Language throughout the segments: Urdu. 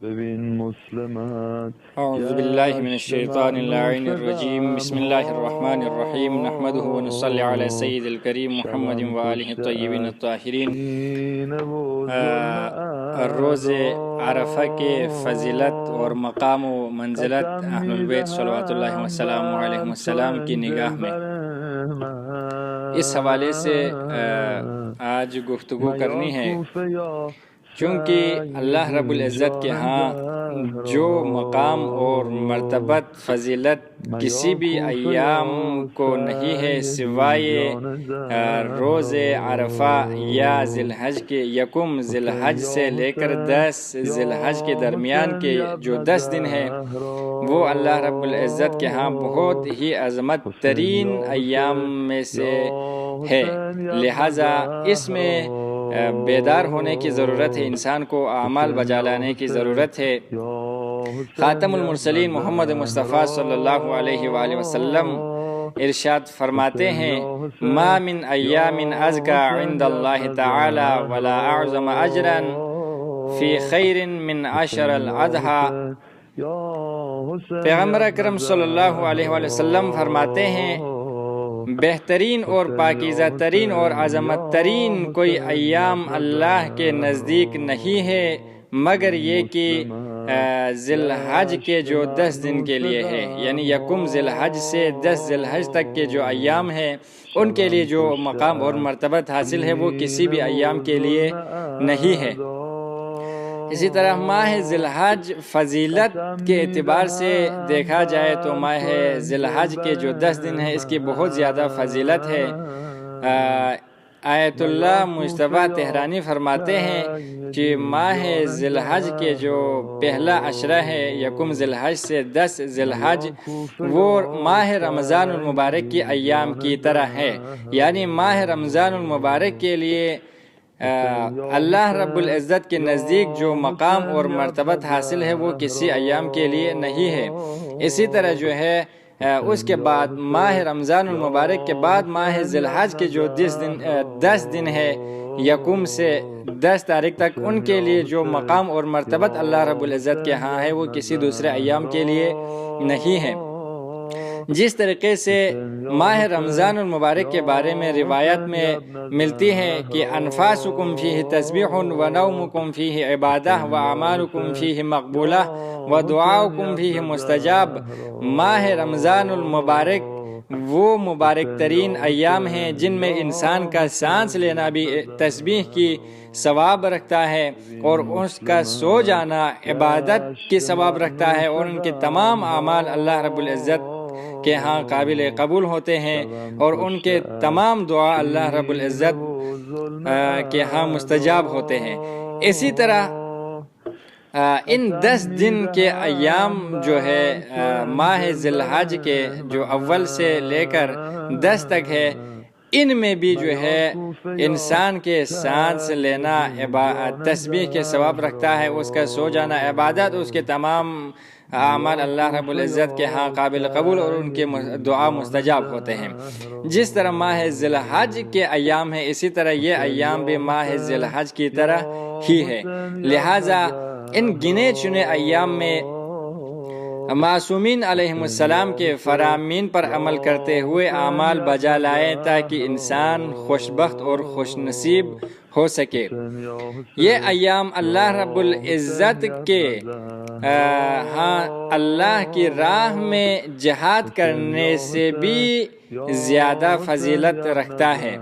اعوذ باللہ من الشیطان اللعین الرجیم بسم اللہ الرحمن الرحیم نحمده ونصلی علی سید الکریم محمد و آلہ الطیبین الطاہرین۔ روز عرفہ کے فضیلت اور مقام و منزلت اہل البیت صلوات اللہ وسلام علیہ السلام کی نگاہ میں اس حوالے سے آج گفتگو کرنی ہے، چونکہ اللہ رب العزت کے ہاں جو مقام اور مرتبت فضیلت کسی بھی ایام کو نہیں ہے سوائے روز عرفہ یا ذی الحج کے یکم ذی الحج سے لے کر 10 ذی الحج کے درمیان کے جو 10 دن ہیں وہ اللہ رب العزت کے ہاں بہت ہی عظمت ترین ایام میں سے ہے، لہٰذا اس میں بیدار ہونے کی ضرورت ہے، انسان کو اعمال بجا لانے کی ضرورت ہے۔ خاتم المرسلین محمد مصطفیٰ صلی اللہ علیہ وآلہ وسلم ارشاد فرماتے ہیں، ما من ایام ازکا عند اللہ تعالی ولا اعظم اجرا فی خیر من عشر الاضحیٰ۔ پیغمبر اکرم صلی اللہ علیہ وآلہ وسلم فرماتے ہیں، بہترین اور پاکیزہ ترین اور عظمت ترین کوئی ایام اللہ کے نزدیک نہیں ہے مگر یہ کہ ذی الحج کے جو 10 دن کے لیے ہے، یعنی یکم ذی الحج سے 10 ذی الحج تک کے جو ایام ہیں ان کے لیے جو مقام اور مرتبت حاصل ہے وہ کسی بھی ایام کے لیے نہیں ہے۔ اسی طرح ماہ ذی الحج فضیلت کے اعتبار سے دیکھا جائے تو ماہ ذی الحج کے جو 10 دن ہیں اس کی بہت زیادہ فضیلت ہے۔ آیت اللہ مجتبیٰ تہرانی فرماتے ہیں کہ ماہ ذی الحج کے جو پہلا عشرہ ہے یکم ذی الحج سے 10 ذی الحج وہ ماہ رمضان المبارک کی ایام کی طرح ہے، یعنی ماہ رمضان المبارک کے لیے اللہ رب العزت کے نزدیک جو مقام اور مرتبت حاصل ہے وہ کسی ایام کے لیے نہیں ہے۔ اسی طرح جو ہے اس کے بعد ماہ رمضان المبارک کے بعد ماہ ذی الحج کے جو 10 دن ہے یکم سے 10 تاریخ تک ان کے لیے جو مقام اور مرتبت اللہ رب العزت کے ہاں ہے وہ کسی دوسرے ایام کے لیے نہیں ہے۔ جس طریقے سے ماہ رمضان المبارک کے بارے میں روایت میں ملتی ہے کہ انفاسکم فیہ تسبیح و نومکم فیہ عبادہ و اعمالکم فیہ مقبولہ و دعاؤکم فیہ مستجاب، ماہ رمضان المبارک وہ مبارک ترین ایام ہیں جن میں انسان کا سانس لینا بھی تسبیح کی ثواب رکھتا ہے اور اس کا سو جانا عبادت کی ثواب رکھتا ہے، اور ان کے تمام اعمال اللہ رب العزت کے ہاں قابل قبول ہوتے ہیں اور ان کے تمام دعا اللہ رب العزت کے ہاں مستجاب ہوتے ہیں۔ اسی طرح ان 10 دن کے ایام جو ہے ماہ ذی الحج کے جو اول سے لے کر 10 تک ہے ان میں بھی جو ہے انسان کے سانس لینا تسبیح کے ثواب رکھتا ہے، اس کا سو جانا عبادت، اس کے تمام اعمال اللہ رب العزت کے ہاں قابل قبول اور ان کے دعا مستجاب ہوتے ہیں۔ جس طرح ماہ ذی الحج کے ایام ہیں اسی طرح یہ ایام بھی ماہ ذی الحج کی طرح ہی ہے، لہٰذا ان گنے چنے ایام میں معصومین علیہ السلام کے فرامین پر عمل کرتے ہوئے اعمال بجا لائیں تاکہ انسان خوشبخت اور خوش نصیب ہو سکے۔ یہ ایام اللہ رب العزت کے ہاں اللہ کی راہ میں جہاد کرنے سے بھی زیادہ فضیلت رکھتا ہے۔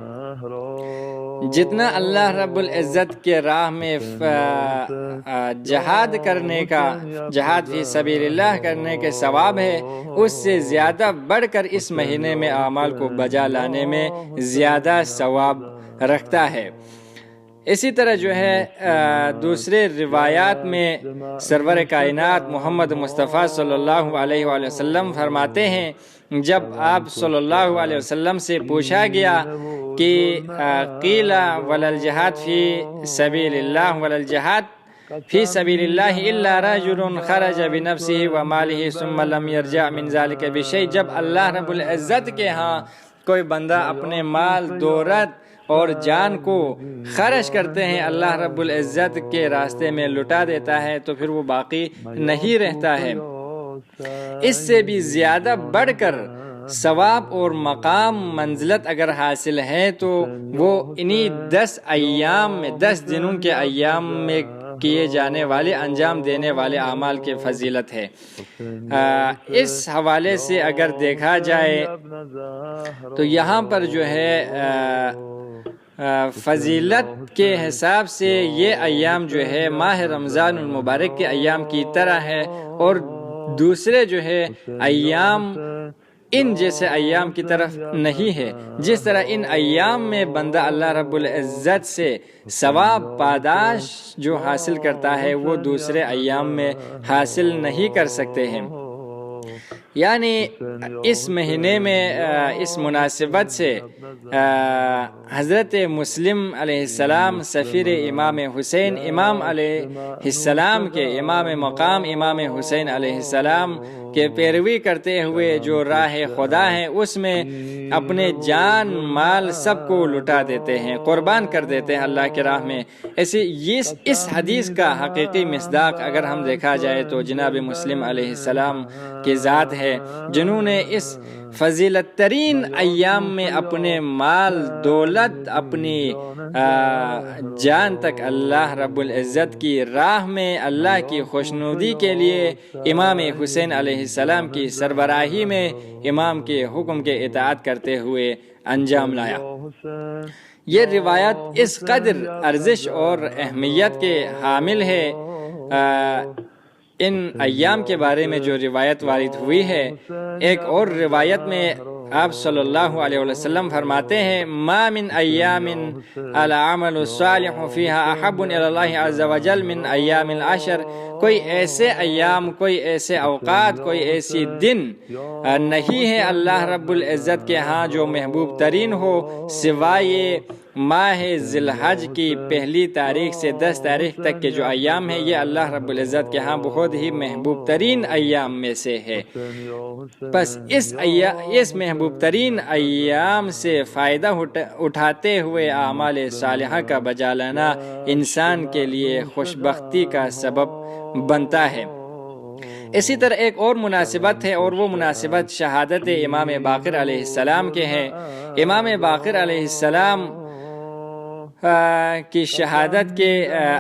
جتنا اللہ رب العزت کے راہ میں جہاد کرنے کا، جہاد فی سبیل اللہ کرنے کے ثواب ہے، اس سے زیادہ بڑھ کر اس مہینے میں اعمال کو بجا لانے میں زیادہ ثواب رکھتا ہے۔ اسی طرح جو ہے دوسرے روایات میں سرور کائنات محمد مصطفیٰ صلی اللہ علیہ وآلہ وسلم فرماتے ہیں، جب آپ صلی اللہ علیہ وسلم سے پوچھا گیا کہ قیل وللجہاد فی سبیل اللہ وللجہاد فی سبیل اللہ الا رجل خرج بنفسہ ومالہ ثم لم یرجع من ذلک بشیء، جب اللہ رب العزت کے ہاں کوئی بندہ اپنے مال دولت اور جان کو خرچ کرتے ہیں اللہ رب العزت کے راستے میں لٹا دیتا ہے تو پھر وہ باقی نہیں رہتا ہے۔ اس سے بھی زیادہ بڑھ کر ثواب اور مقام منزلت اگر حاصل ہے تو وہ انہی 10 ایام میں 10 دنوں کے ایام میں کیے جانے والے انجام دینے والے اعمال کی فضیلت ہے۔ اس حوالے سے اگر دیکھا جائے تو یہاں پر جو ہے فضیلت کے حساب سے یہ ایام جو ہے ماہ رمضان المبارک کے ایام کی طرح ہے، اور دوسرے جو ہے ایام ان جیسے ایام کی طرف نہیں ہے۔ جس طرح ان ایام میں بندہ اللہ رب العزت سے ثواب پاداش جو حاصل کرتا ہے وہ دوسرے ایام میں حاصل نہیں کر سکتے ہیں۔ یعنی اس مہینے میں اس مناسبت سے حضرت مسلم علیہ السلام سفیر امام حسین، امام علیہ السلام کے امام مقام امام حسین علیہ السلام کے پیروی کرتے ہوئے جو راہ خدا ہے اس میں اپنے جان مال سب کو لٹا دیتے ہیں، قربان کر دیتے ہیں اللہ کی راہ میں۔ اس حدیث کا حقیقی مصداق اگر ہم دیکھا جائے تو جناب مسلم علیہ السلام کی ذات ہے، جنہوں نے اس فضیلت ترین ایام میں اپنے مال دولت اپنی جان تک اللہ رب العزت کی راہ میں اللہ کی خوشنودی کے لیے امام حسین علیہ السلام کی سربراہی میں امام کے حکم کے اطاعت کرتے ہوئے انجام لایا۔ یہ روایت اس قدر ارزش اور اہمیت کے حامل ہے۔ ان ایام کے بارے میں جو روایت وارد ہوئی ہے، ایک اور روایت میں آپ صلی اللہ علیہ وسلم فرماتے ہیں ما من ایام العمل الصالح فیہا احب الی اللہ عز وجل من ایام العشر، کوئی ایسے ایام، کوئی ایسے اوقات، کوئی ایسی دن نہیں ہے اللہ رب العزت کے ہاں جو محبوب ترین ہو سوائے ماہ ذی الحج کی پہلی تاریخ سے 10 تاریخ تک کے جو ایام ہیں، یہ اللہ رب العزت کے ہاں بہت ہی محبوب ترین ایام میں سے ہے۔ بس اس محبوب ترین ایام سے فائدہ اٹھاتے ہوئے اعمال صالحہ کا بجا لانا انسان کے لیے خوشبختی کا سبب بنتا ہے۔ اسی طرح ایک اور مناسبت ہے، اور وہ مناسبت شہادت امام باقر علیہ السلام کے ہیں۔ امام باقر علیہ السلام کی شہادت کے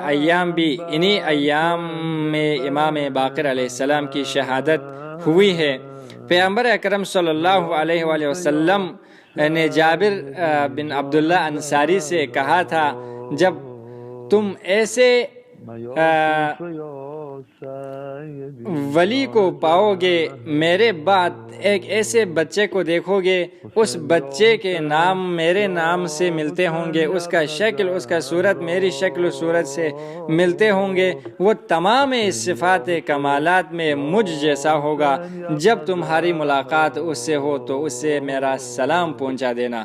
ایام بھی انہی ایام میں امام باقر علیہ السلام کی شہادت ہوئی ہے۔ پیغمبر اکرم صلی اللہ علیہ وآلہ وسلم نے جابر بن عبداللہ انصاری سے کہا تھا جب تم ایسے ولی کو پاؤ گے میرے بعد ایک ایسے بچے کو دیکھو گے، اس بچے کے نام میرے نام سے ملتے ہوں گے، اس کا شکل اس کا صورت میری شکل و صورت سے ملتے ہوں گے، وہ تمام صفات کمالات میں مجھ جیسا ہوگا، جب تمہاری ملاقات اس سے ہو تو اس سے میرا سلام پہنچا دینا۔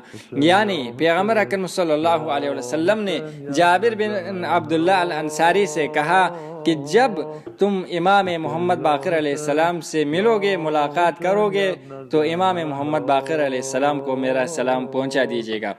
یعنی پیغمبر اکرم صلی اللہ علیہ وسلم نے جابر بن عبداللہ الانصاری سے کہا کہ جب تم امام محمد باقر علیہ السلام سے ملو گے، ملاقات کرو گے تو امام محمد باقر علیہ السلام کو میرا سلام پہنچا دیجیے گا۔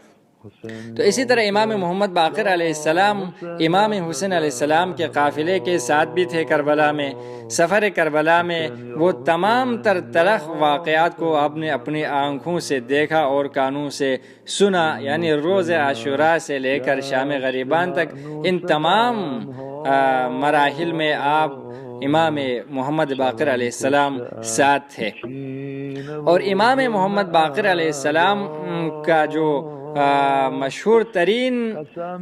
تو اسی طرح امام محمد باقر علیہ السلام امام حسین علیہ السلام کے قافلے کے ساتھ بھی تھے کربلا میں۔ سفر کربلا میں وہ تمام تر تلخ واقعات کو آپ نے اپنی آنکھوں سے دیکھا اور کانوں سے سنا، یعنی روز عاشوراء سے لے کر شام غریبان تک ان تمام مراحل میں آپ امام محمد باقر علیہ السلام ساتھ تھے۔ اور امام محمد باقر علیہ السلام کا جو مشہور ترین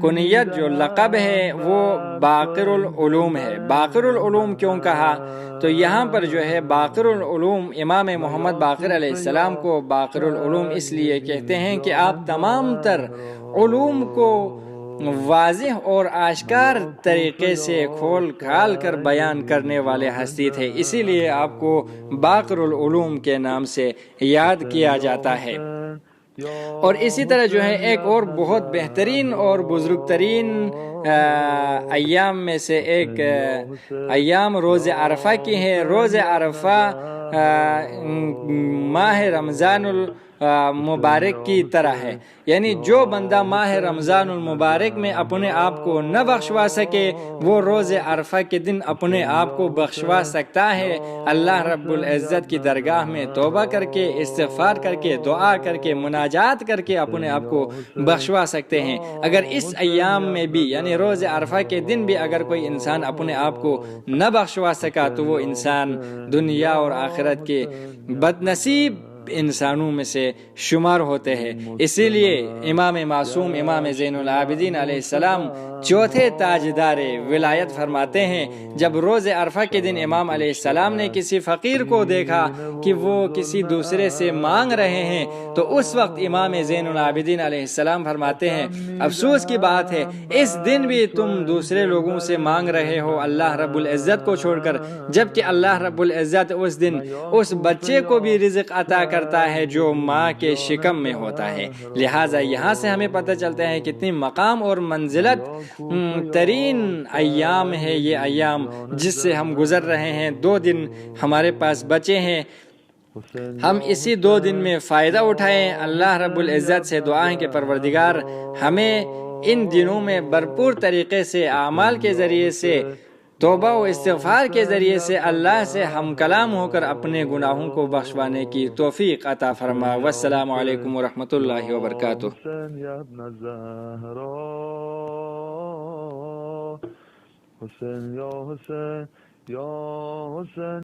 کنیت جو لقب ہے وہ باقر العلوم ہے۔ باقر العلوم کیوں کہا تو یہاں پر جو ہے باقر العلوم، امام محمد باقر علیہ السلام کو باقر العلوم اس لیے کہتے ہیں کہ آپ تمام تر علوم کو واضح اور آشکار طریقے سے کھول کھال کر بیان کرنے والے ہستی تھے، اسی لیے آپ کو باقر العلوم کے نام سے یاد کیا جاتا ہے۔ اور اسی طرح جو ہے ایک اور بہت بہترین اور بزرگ ترین ایام میں سے ایک ایام روز عرفہ کی ہے۔ روز عرفہ ماہ رمضان مبارک کی طرح ہے، یعنی جو بندہ ماہ رمضان المبارک میں اپنے آپ کو نہ بخشوا سکے وہ روز عرفہ کے دن اپنے آپ کو بخشوا سکتا ہے۔ اللہ رب العزت کی درگاہ میں توبہ کر کے، استغفار کر کے، دعا کر کے، مناجات کر کے اپنے آپ کو بخشوا سکتے ہیں۔ اگر اس ایام میں بھی یعنی روز عرفہ کے دن بھی اگر کوئی انسان اپنے آپ کو نہ بخشوا سکا تو وہ انسان دنیا اور آخرت کے بد نصیب انسانوں میں سے شمار ہوتے ہیں۔ اسی لیے امام معصوم امام زین العابدین علیہ السلام چوتھے تاجدار ولایت فرماتے ہیں، جب روز عرفہ کے دن امام علیہ السلام نے کسی فقیر کو دیکھا کہ وہ کسی دوسرے سے مانگ رہے ہیں تو اس وقت امام زین العابدین علیہ السلام فرماتے ہیں افسوس کی بات ہے اس دن بھی تم دوسرے لوگوں سے مانگ رہے ہو اللہ رب العزت کو چھوڑ کر، جبکہ اللہ رب العزت اس دن اس بچے کو بھی رزق عطا کرتا ہے جو ماں کے شکم میں ہوتا ہے۔ لہٰذا یہاں سے ہمیں پتہ چلتا ہے کتنی مقام اور منزلت ترین ایام ہے یہ ایام جس سے ہم گزر رہے ہیں۔ 2 دن ہمارے پاس بچے ہیں، ہم اسی 2 دن میں فائدہ اٹھائیں۔ اللہ رب العزت سے دعا ہے کہ پروردگار ہمیں ان دنوں میں بھرپور طریقے سے اعمال کے ذریعے سے، توبہ و استغفار کے ذریعے سے اللہ سے ہم کلام ہو کر اپنے گناہوں کو بخشوانے کی توفیق عطا فرما۔ والسلام علیکم ورحمۃ اللہ وبرکاتہ۔ حسین یا حسین یا حسین